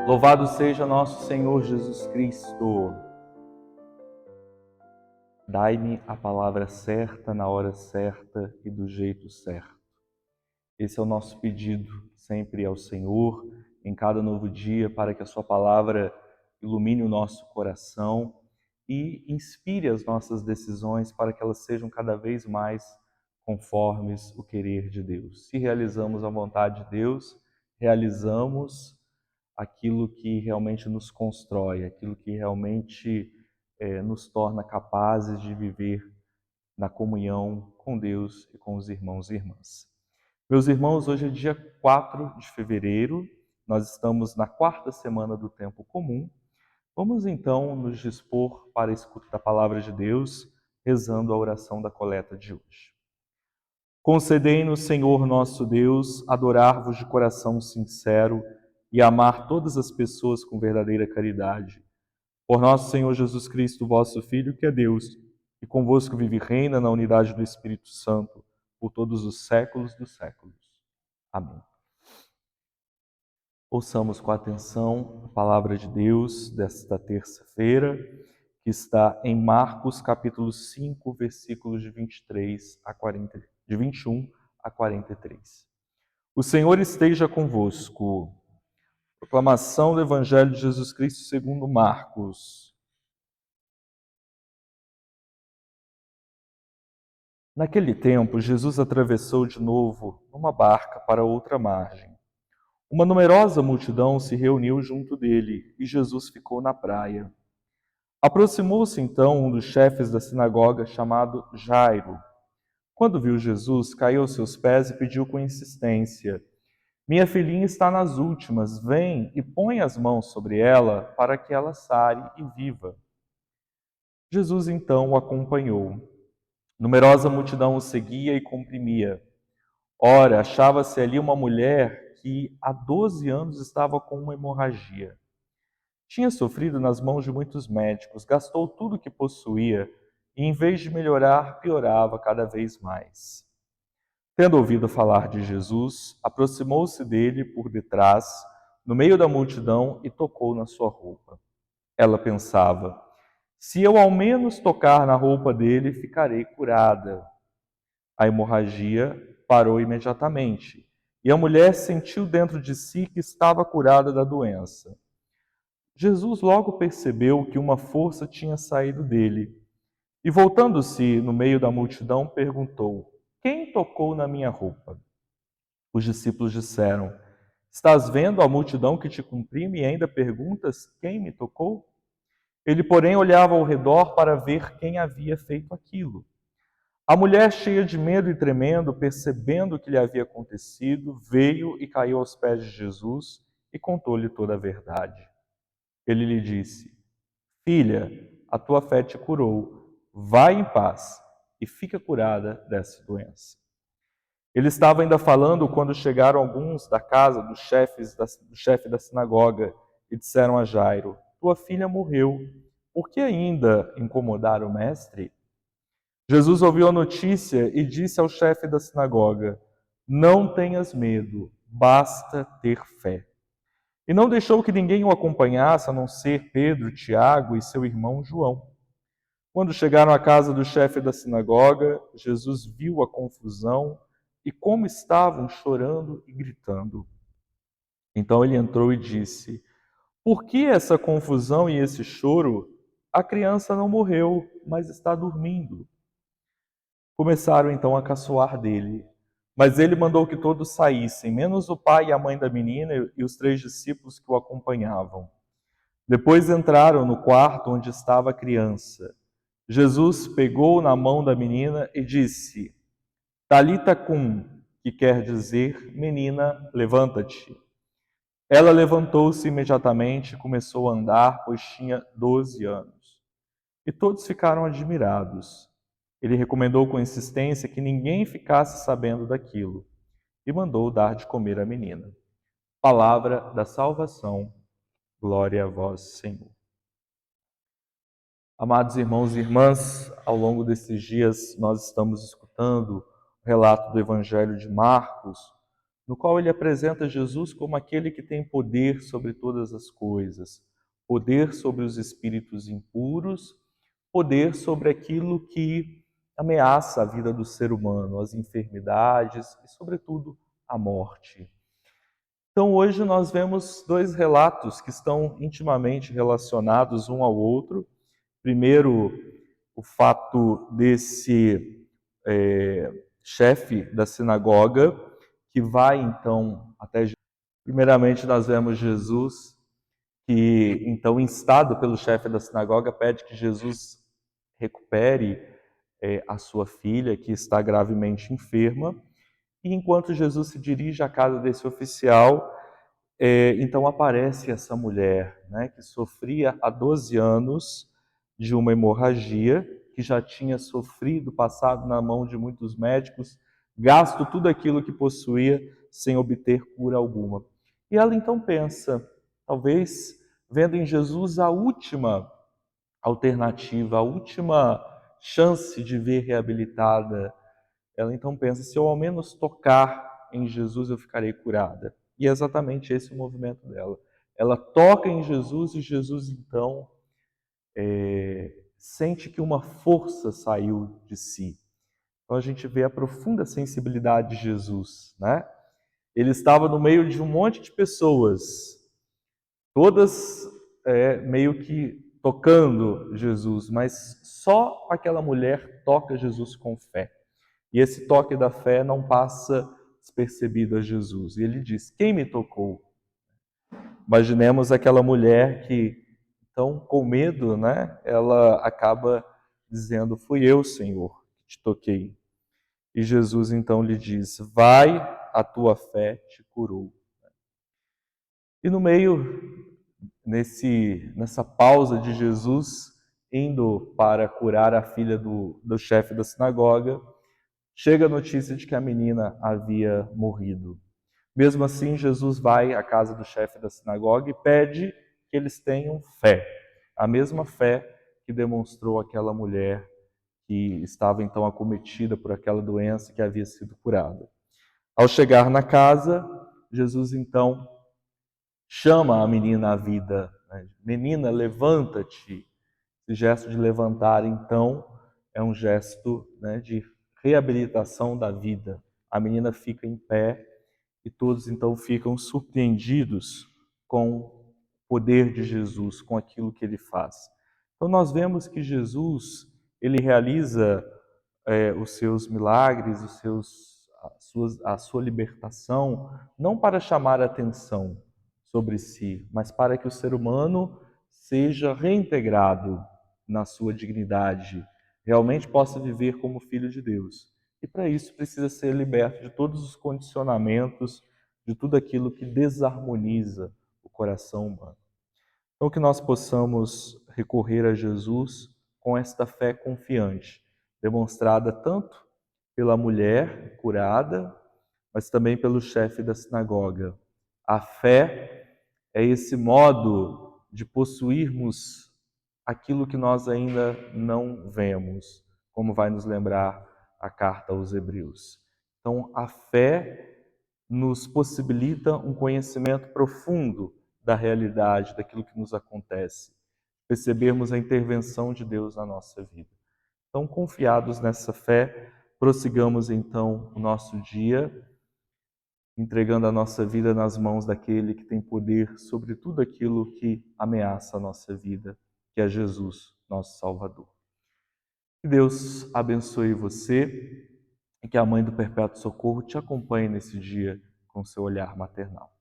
Louvado seja nosso Senhor Jesus Cristo. Dai-me a palavra certa, na hora certa e do jeito certo. Esse é o nosso pedido sempre ao Senhor, em cada novo dia, para que a sua palavra ilumine o nosso coração e inspire as nossas decisões para que elas sejam cada vez mais conformes o querer de Deus. Se realizamos a vontade de Deus, realizamos aquilo que realmente nos constrói, aquilo que realmente nos torna capazes de viver na comunhão com Deus e com os irmãos e irmãs. Meus irmãos, hoje é dia 4 de fevereiro, nós estamos na quarta semana do tempo comum. Vamos então nos dispor para a escuta da palavra de Deus, rezando a oração da coleta de hoje. Concedei-nos, Senhor nosso Deus, adorar-vos de coração sincero e amar todas as pessoas com verdadeira caridade. Por nosso Senhor Jesus Cristo, vosso Filho, que é Deus, e convosco vive e reina na unidade do Espírito Santo, por todos os séculos dos séculos. Amém. Ouçamos com atenção a palavra de Deus desta terça-feira, que está em Marcos capítulo 5, versículos de 21 a 43. O Senhor esteja convosco. Proclamação do Evangelho de Jesus Cristo segundo Marcos. Naquele tempo, Jesus atravessou de novo numa barca para outra margem. Uma numerosa multidão se reuniu junto dele e Jesus ficou na praia. Aproximou-se então um dos chefes da sinagoga, chamado Jairo. Quando viu Jesus, caiu aos seus pés e pediu com insistência: Minha filhinha está nas últimas, vem e põe as mãos sobre ela para que ela sare e viva. Jesus então o acompanhou. Numerosa multidão o seguia e comprimia. Ora, achava-se ali uma mulher que há 12 anos estava com uma hemorragia. Tinha sofrido nas mãos de muitos médicos, gastou tudo o que possuía e, em vez de melhorar, piorava cada vez mais. Tendo ouvido falar de Jesus, aproximou-se dele por detrás, no meio da multidão, e tocou na sua roupa. Ela pensava: se eu ao menos tocar na roupa dele, ficarei curada. A hemorragia parou imediatamente, e a mulher sentiu dentro de si que estava curada da doença. Jesus logo percebeu que uma força tinha saído dele, e voltando-se no meio da multidão, perguntou: Quem tocou na minha roupa? Os discípulos disseram: Estás vendo a multidão que te comprime e ainda perguntas: Quem me tocou? Ele, porém, olhava ao redor para ver quem havia feito aquilo. A mulher, cheia de medo e tremendo, percebendo o que lhe havia acontecido, veio e caiu aos pés de Jesus e contou-lhe toda a verdade. Ele lhe disse: Filha, a tua fé te curou. Vai em paz e fica curada dessa doença. Ele estava ainda falando quando chegaram alguns da casa do chefe da sinagoga e disseram a Jairo: Tua filha morreu. Por que ainda incomodar o mestre? Jesus ouviu a notícia e disse ao chefe da sinagoga: Não tenhas medo, basta ter fé. E não deixou que ninguém o acompanhasse, a não ser Pedro, Tiago e seu irmão João. Quando chegaram à casa do chefe da sinagoga, Jesus viu a confusão e como estavam chorando e gritando. Então ele entrou e disse: Por que essa confusão e esse choro? A criança não morreu, mas está dormindo. Começaram então a caçoar dele. Mas ele mandou que todos saíssem, menos o pai e a mãe da menina e os 3 discípulos que o acompanhavam. Depois entraram no quarto onde estava a criança. Jesus pegou na mão da menina e disse: Talita cum, que quer dizer: Menina, levanta-te. Ela levantou-se imediatamente e começou a andar, pois tinha 12 anos. E todos ficaram admirados. Ele recomendou com insistência que ninguém ficasse sabendo daquilo e mandou dar de comer à menina. Palavra da salvação. Glória a vós, Senhor. Amados irmãos e irmãs, ao longo desses dias nós estamos escutando o relato do Evangelho de Marcos, no qual ele apresenta Jesus como aquele que tem poder sobre todas as coisas, poder sobre os espíritos impuros, poder sobre aquilo que ameaça a vida do ser humano, as enfermidades e, sobretudo, a morte. Então, hoje nós vemos dois relatos que estão intimamente relacionados um ao outro. Primeiro, o fato desse chefe da sinagoga que vai então até Jesus. Primeiramente, nós vemos Jesus que, então, instado pelo chefe da sinagoga, pede que Jesus recupere a sua filha, que está gravemente enferma. E enquanto Jesus se dirige à casa desse oficial, então aparece essa mulher, né, que sofria há 12 anos de uma hemorragia, que já tinha sofrido, passado na mão de muitos médicos, gasto tudo aquilo que possuía sem obter cura alguma. E ela então pensa, talvez vendo em Jesus a última alternativa, a última chance de ver reabilitada, ela então pensa, se eu ao menos tocar em Jesus, eu ficarei curada. E é exatamente esse o movimento dela. Ela toca em Jesus e Jesus então sente que uma força saiu de si. Então a gente vê a profunda sensibilidade de Jesus, né? Ele estava no meio de um monte de pessoas, todas meio que tocando Jesus, mas só aquela mulher toca Jesus com fé. E esse toque da fé não passa despercebido a Jesus. E ele diz: quem me tocou? Imaginemos aquela mulher que, então, com medo, né, ela acaba dizendo: fui eu, Senhor, que te toquei. E Jesus então lhe diz: vai, a tua fé te curou. E no meio, nessa pausa de Jesus indo para curar a filha do chefe da sinagoga, chega a notícia de que a menina havia morrido. Mesmo assim, Jesus vai à casa do chefe da sinagoga e pede que eles tenham fé. A mesma fé que demonstrou aquela mulher que estava então acometida por aquela doença que havia sido curada. Ao chegar na casa, Jesus então chama a menina à vida. Né? Menina, levanta-te. Esse gesto de levantar, então, é um gesto, né, de reabilitação da vida. A menina fica em pé e todos então ficam surpreendidos com o poder de Jesus, com aquilo que ele faz. Então nós vemos que Jesus, ele realiza os seus milagres, a sua libertação, não para chamar a atenção sobre si, mas para que o ser humano seja reintegrado na sua dignidade, realmente possa viver como filho de Deus. E para isso precisa ser liberto de todos os condicionamentos, de tudo aquilo que desarmoniza o coração humano. Então, que nós possamos recorrer a Jesus com esta fé confiante, demonstrada tanto pela mulher curada, mas também pelo chefe da sinagoga. A fé é esse modo de possuirmos aquilo que nós ainda não vemos, como vai nos lembrar a carta aos Hebreus. Então, a fé nos possibilita um conhecimento profundo da realidade, daquilo que nos acontece, percebermos a intervenção de Deus na nossa vida. Então, confiados nessa fé, prossigamos então o nosso dia, entregando a nossa vida nas mãos daquele que tem poder sobre tudo aquilo que ameaça a nossa vida, que é Jesus, nosso Salvador. Que Deus abençoe você e que a Mãe do Perpétuo Socorro te acompanhe nesse dia com seu olhar maternal.